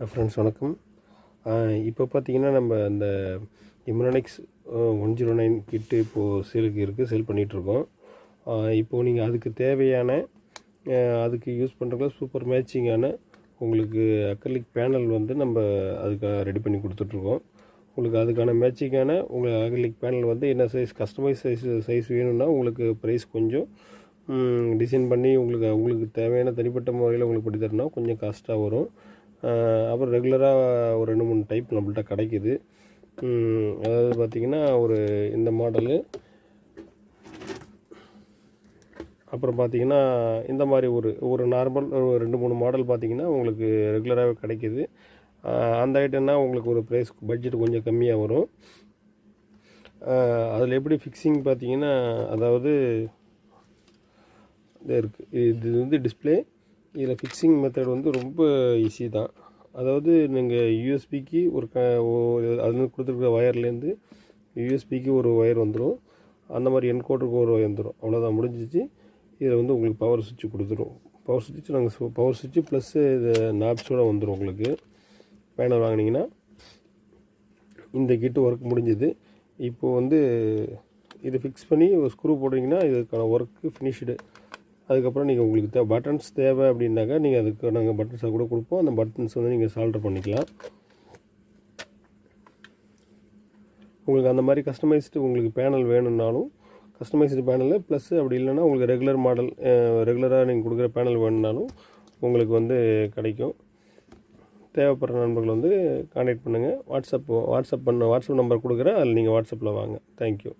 Friends வணக்கம். இப்போ பார்த்தீங்கன்னா நம்ம அந்த இம்ரானிக்ஸ் 109 கிட்டு இப்போது சேலுக்கு இருக்குது, சேல் பண்ணிகிட்ருக்கோம். இப்போது நீங்கள் அதுக்கு தேவையான அதுக்கு யூஸ் பண்ணுற சூப்பர் மேட்சிங்கான உங்களுக்கு அக்ரிலிக் பேனல் வந்து நம்ம அதுக்கு ரெடி பண்ணி கொடுத்துட்ருக்கோம். உங்களுக்கு அதுக்கான மேட்சிங்கான உங்களுக்கு அக்ரிலிக் பேனல் வந்து என்ன சைஸ் கஸ்டமைஸ் சைஸ் வேணும்னா உங்களுக்கு ப்ரைஸ் கொஞ்சம் டிசைன் பண்ணி உங்களுக்கு தேவையான தனிப்பட்ட முறையில் உங்களுக்கு பண்ணி தரணும், கொஞ்சம் காஸ்ட்டாக வரும். அப்புறம் ரெகுலராக ஒரு 2-3 டைப் நம்மள்ட்ட கிடைக்கிது. அதாவது பார்த்திங்கன்னா இந்த மாடலு, அப்புறம் பார்த்திங்கன்னா இந்த மாதிரி ஒரு நார்மல் 2-3 மாடல் பார்த்திங்கன்னா உங்களுக்கு ரெகுலராகவே கிடைக்கிது. அந்த ஐட்டம்னா உங்களுக்கு ஒரு ப்ரைஸ் பட்ஜெட் கொஞ்சம் கம்மியாக வரும். அதில் எப்படி ஃபிக்ஸிங் பார்த்திங்கன்னா, அதாவது இது வந்து டிஸ்பிளே. இதில் ஃபிக்ஸிங் மெத்தட் வந்து ரொம்ப ஈஸி தான். அதாவது நீங்கள் யூஎஸ்பிக்கு அது கொடுத்துருக்க வயர்லேருந்து யூஎஸ்பிக்கு ஒரு ஒயர் வந்துடும், அந்த மாதிரி என்கோடருக்கு ஒரு ஒயர் வந்துடும். அவ்வளோதான், முடிஞ்சிச்சு. இதில் வந்து உங்களுக்கு பவர் சுவிட்ச் கொடுத்துரும். பவர் சுவிட்சு ப்ளஸ்ஸு இது நாப்ஸோடு வந்துடும். உங்களுக்கு பேனல் வாங்கினீங்கன்னா இந்த கிட்டு ஒர்க் முடிஞ்சுது. இப்போது வந்து இதை ஃபிக்ஸ் பண்ணி ஒரு ஸ்க்ரூ போட்டிங்கன்னா இதுக்கான ஒர்க்கு ஃபினிஷ்டு. அதுக்கப்புறம் நீங்கள் உங்களுக்கு பட்டன்ஸ் தேவை அப்படின்னாக்கா நீங்கள் அதுக்கு நாங்கள் பட்டன்ஸாக கூட கொடுப்போம். அந்த பட்டன்ஸ் வந்து நீங்கள் சால்டர் பண்ணிக்கலாம். உங்களுக்கு அந்த மாதிரி கஸ்டமைஸ்டு உங்களுக்கு பேனல் வேணும்னாலும் கஸ்டமைஸ்டு பேனலு ப்ளஸ் அப்படி இல்லைன்னா உங்களுக்கு ரெகுலர் மாடல் ரெகுலராக நீங்கள் கொடுக்குற பேனல் வேணும்னாலும் உங்களுக்கு வந்து கிடைக்கும். தேவைப்படுற நண்பர்கள் வந்து கான்டாக்ட் பண்ணுங்கள். வாட்ஸ்அப் நம்பர் கொடுக்குறேன், அதில் நீங்கள் வாட்ஸ்அப்பில் வாங்க. தேங்க்யூ.